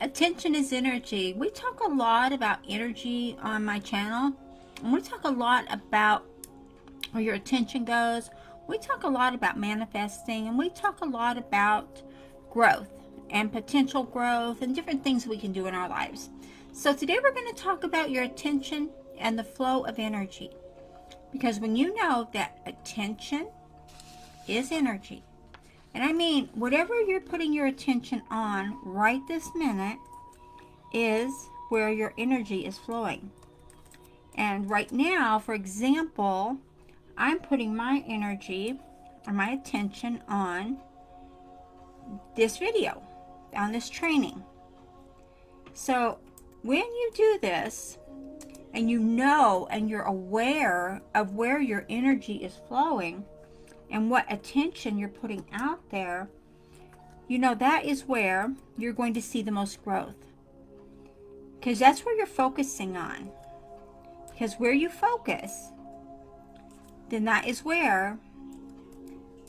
Attention is energy. We talk a lot about energy on my channel, and we talk a lot about where your attention goes. We talk a lot about manifesting, and we talk a lot about growth and potential growth and different things we can do in our lives. So today we're going to talk about your attention and the flow of energy. Because when you know that attention is energy, and I mean, whatever you're putting your attention on right this minute is where your energy is flowing. And right now, for example, I'm putting my energy or my attention on this video, on this training. So when you do this, and you know and you're aware of where your energy is flowing, and what attention you're putting out there, you know that is where you're going to see the most growth. Because that's where you're focusing on. Because where you focus, then that is where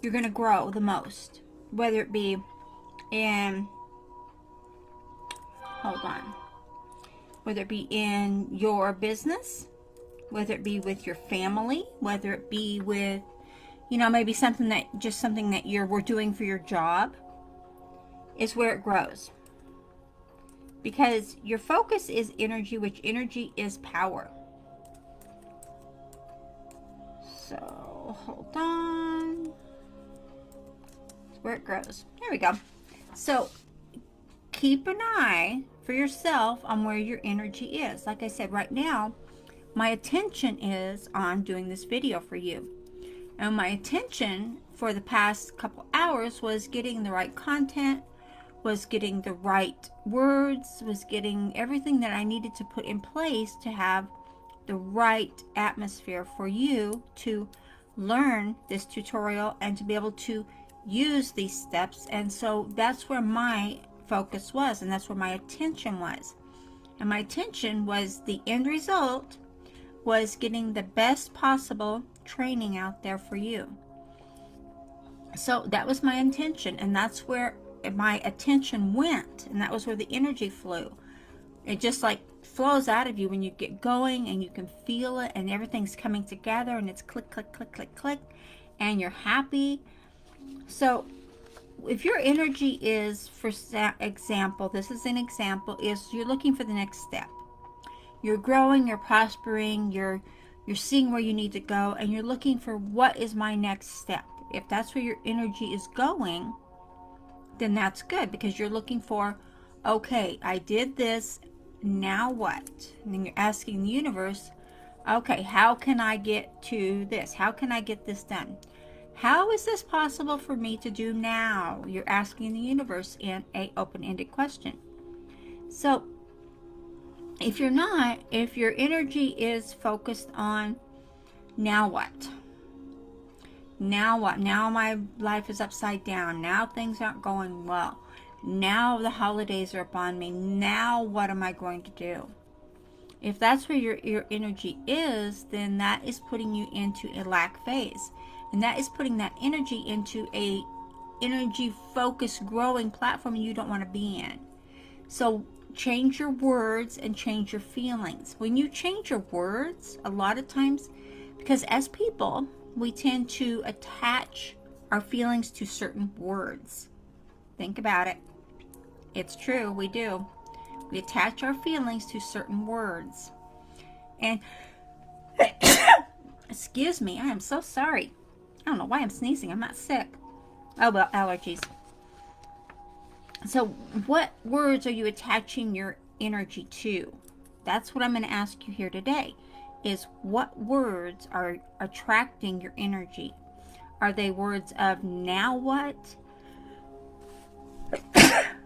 you're going to grow the most. Whether it be in, whether it be in your business, whether it be with your family, whether it be with, maybe something that we're doing for your job, is where it grows. Because your focus is energy, which energy is power. So, hold on. That's where it grows. There we go. So, keep an eye for yourself on where your energy is. Like I said, right now, my attention is on doing this video for you. And my attention for the past couple hours was getting the right content, was getting the right words, was getting everything that I needed to put in place to have the right atmosphere for you to learn this tutorial and to be able to use these steps. And so that's where my focus was, and that's where my attention was. And my attention was the end result was getting the best possible training out there for you. So that was my intention, and that's where my attention went, and that was where the energy flew. It just like flows out of you when you get going, and you can feel it, and everything's coming together, and it's click, click, click, click, click, and you're happy. So if your energy is, for example, this is an example, is you're looking for the next step. You're growing, you're prospering, you're seeing where you need to go, and you're looking for what is my next step. If that's where your energy is going, then that's good, because you're looking for, okay, I did this, now what? And then you're asking the universe, okay, how can I get to this? How can I get this done? How is this possible for me to do now? You're asking the universe in an open-ended question. So if your energy is focused on now what? Now what? Now my life is upside down. Now things aren't going well. Now the holidays are upon me. Now what am I going to do? If that's where your energy is, then that is putting you into a lack phase. And that is putting that energy into a energy focused growing platform you don't want to be in. So change your words and change your feelings. When you change your words, a lot of times, because as people, we tend to attach our feelings to certain words. Think about it. It's true, we do. We attach our feelings to certain words. And, excuse me, I am so sorry. I don't know why I'm sneezing. I'm not sick. Oh, well, allergies. So what words are you attaching your energy to? That's what I'm going to ask you here today, is what words are attracting your energy? Are they words of now what?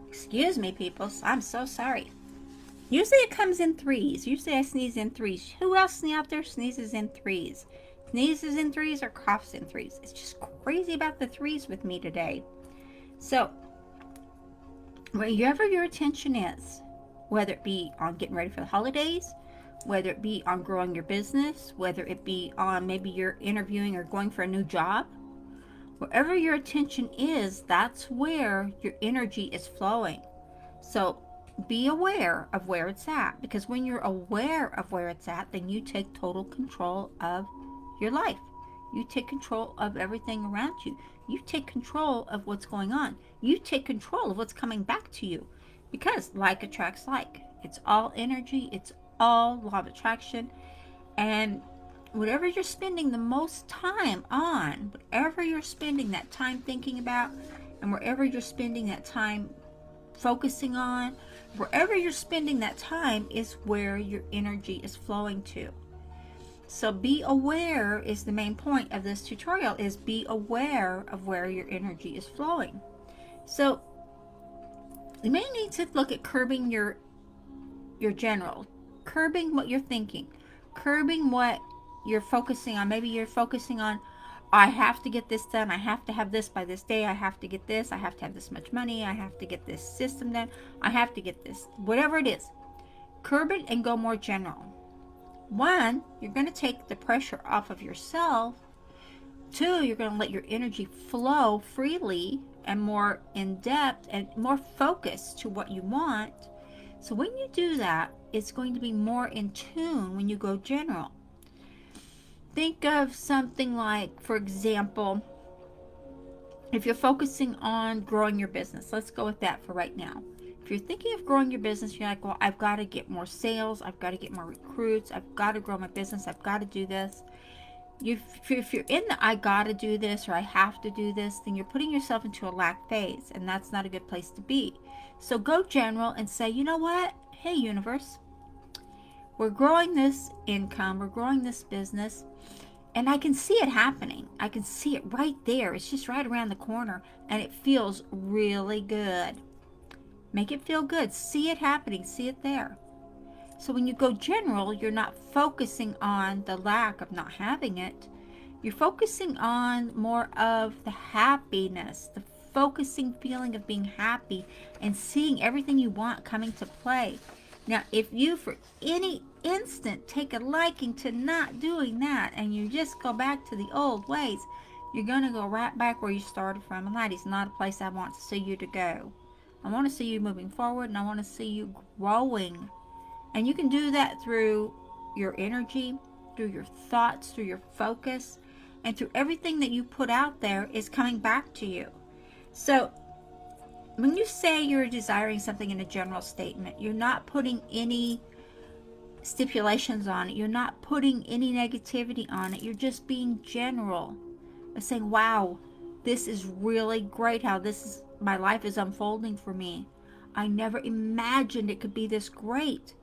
Excuse me, people. I'm so sorry. Usually it comes in threes. Usually I sneeze in threes. Who else out there sneezes in threes? Sneezes in threes or coughs in threes? It's just crazy about the threes with me today. So, wherever your attention is, whether it be on getting ready for the holidays, whether it be on growing your business, whether it be on maybe you're interviewing or going for a new job, wherever your attention is, that's where your energy is flowing. So be aware of where it's at, because when you're aware of where it's at, then you take total control of your life. You take control of everything around you. You take control of what's going on. You take control of what's coming back to you, because like attracts like. It's all energy. It's all law of attraction. And whatever you're spending the most time on, whatever you're spending that time thinking about, and wherever you're spending that time focusing on, wherever you're spending that time is where your energy is flowing to. So be aware is the main point of this tutorial, is be aware of where your energy is flowing. So you may need to look at curbing your general, curbing what you're thinking, curbing what you're focusing on. Maybe you're focusing on, I have to get this done. I have to have this by this day. I have to get this. I have to have this much money. I have to get this system done. I have to get this. Whatever it is, curb it and go more general. One, you're going to take the pressure off of yourself. Two, you're going to let your energy flow freely and more in depth and more focused to what you want. So when you do that, it's going to be more in tune when you go general. Think of something like, for example, if you're focusing on growing your business, let's go with that for right now. If you're thinking of growing your business, you're like, well, I've got to get more sales. I've got to get more recruits. I've got to grow my business. I've got to do this. If you're in the I got to do this or I have to do this, then you're putting yourself into a lack phase, and that's not a good place to be. So go general and say, you know what? Hey, universe, we're growing this income. We're growing this business. And I can see it happening. I can see it right there. It's just right around the corner. And it feels really good. Make it feel good. See it happening. See it there. So when you go general, you're not focusing on the lack of not having it. You're focusing on more of the happiness, the focusing feeling of being happy and seeing everything you want coming to play. Now, if you for any instant take a liking to not doing that and you just go back to the old ways, you're going to go right back where you started from. And that is not a place I want to see you to go. I want to see you moving forward, and I want to see you growing. And you can do that through your energy, through your thoughts, through your focus, and through everything that you put out there is coming back to you. So when you say you're desiring something in a general statement, you're not putting any stipulations on it. You're not putting any negativity on it. You're just being general. Of saying, wow, this is really great how my life is unfolding for me. I never imagined it could be this great.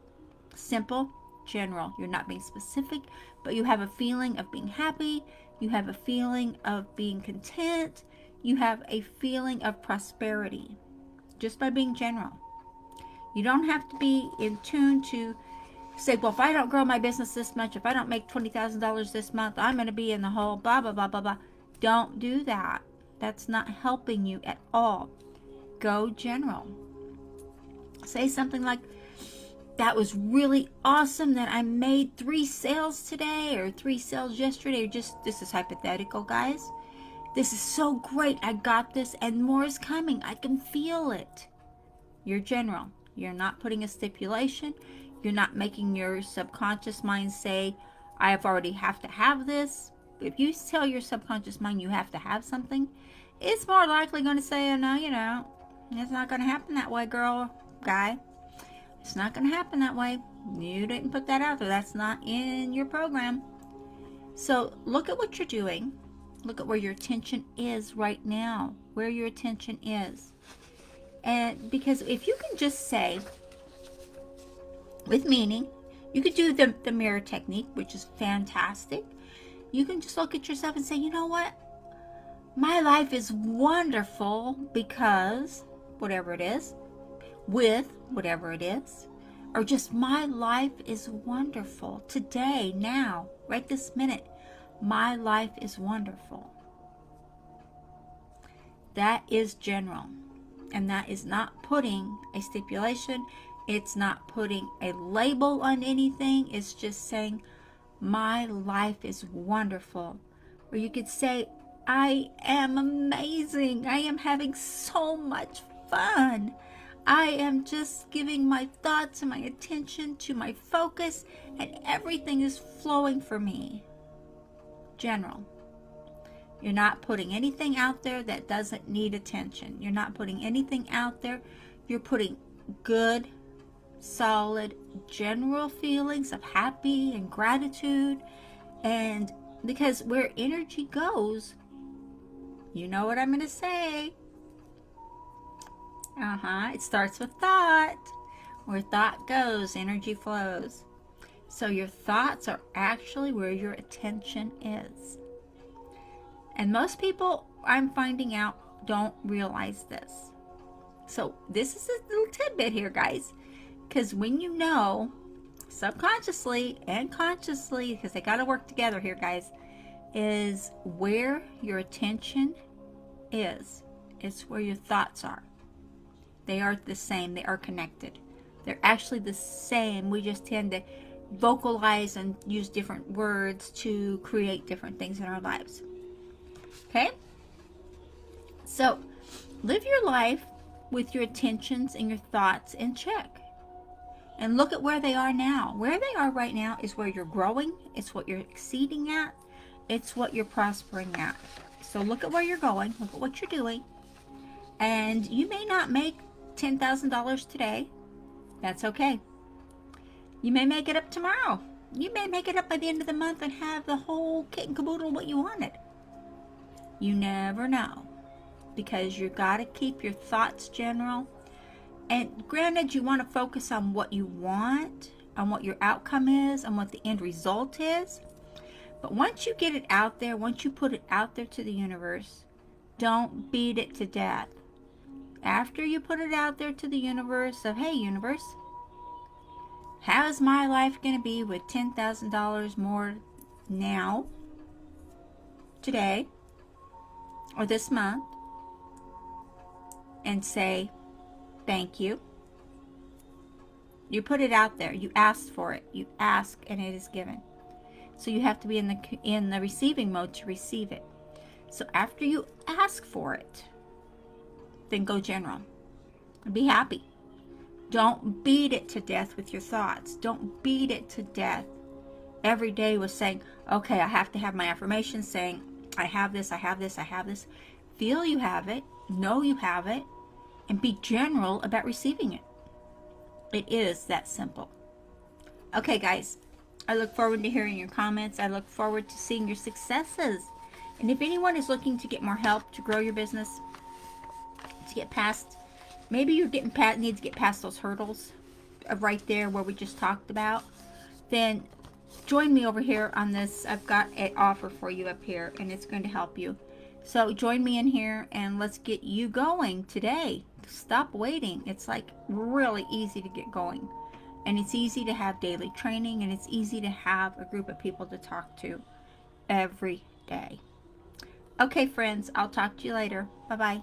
Simple, general. You're not being specific, but you have a feeling of being happy. You have a feeling of being content. You have a feeling of prosperity just by being general. You don't have to be in tune to say, well, if I don't grow my business this much, if I don't make $20,000 this month, I'm going to be in the hole, blah, blah, blah, blah, blah. Don't do that. That's not helping you at all. Go general. Say something like, that was really awesome that I made 3 sales today or 3 sales yesterday. Or just, this is hypothetical, guys. This is so great. I got this and more is coming. I can feel it. You're general. You're not putting a stipulation. You're not making your subconscious mind say, I already have to have this. If you tell your subconscious mind you have to have something, it's more likely going to say, oh, no, it's not going to happen that way, girl, guy. It's not going to happen that way. You didn't put that out there. That's not in your program. So look at what you're doing. Look at where your attention is right now. Where your attention is. And because if you can just say, with meaning, you could do the mirror technique, which is fantastic. You can just look at yourself and say, you know what? My life is wonderful because whatever it is, with whatever it is, or just my life is wonderful today, now, right this minute. My life is wonderful. That is general, and that is not putting a stipulation. It's not putting a label on anything. It's just saying, my life is wonderful. Or you could say, I am amazing. I am having so much fun. I am just giving my thoughts and my attention to my focus, and everything is flowing for me. General. You're not putting anything out there that doesn't need attention. You're not putting anything out there. You're putting good, solid, general feelings of happy and gratitude. And because where energy goes, you know what I'm going to say. It starts with thought. Where thought goes, energy flows. So your thoughts are actually where your attention is. And most people, I'm finding out, don't realize this. So this is a little tidbit here, guys. Because when you know, subconsciously and consciously, because they got to work together here, guys, is where your attention is. It's where your thoughts are. They are the same. They are connected. They're actually the same. We just tend to vocalize and use different words to create different things in our lives. Okay? So, live your life with your attentions and your thoughts in check. And look at where they are now. Where they are right now is where you're growing. It's what you're exceeding at. It's what you're prospering at. So look at where you're going. Look at what you're doing. And you may not make $10,000 today. That's okay. You may make it up tomorrow. You may make it up by the end of the month and have the whole kit and caboodle what you wanted. You never know. Because you got to keep your thoughts general. And granted, you want to focus on what you want, on what your outcome is, on what the end result is. But once you get it out there, once you put it out there to the universe, don't beat it to death. After you put it out there to the universe of, hey, universe, how is my life going to be with $10,000 more now, today, or this month? And say, thank you. You put it out there. You asked for it. You ask and it is given. So you have to be in the receiving mode to receive it. So after you ask for it, then go general. And be happy. Don't beat it to death with your thoughts. Don't beat it to death every day with saying, okay, I have to have my affirmations saying, I have this, I have this, I have this. Feel you have it. Know you have it. And be general about receiving it. It is that simple. Okay, guys. I look forward to hearing your comments. I look forward to seeing your successes. And if anyone is looking to get more help to grow your business, to get past, maybe you're need to get past those hurdles right there where we just talked about, then join me over here on this. I've got an offer for you up here, and it's going to help you. So join me in here, and let's get you going today. Stop waiting. It's like really easy to get going. And it's easy to have daily training, and it's easy to have a group of people to talk to every day. Okay, friends, I'll talk to you later. Bye-bye.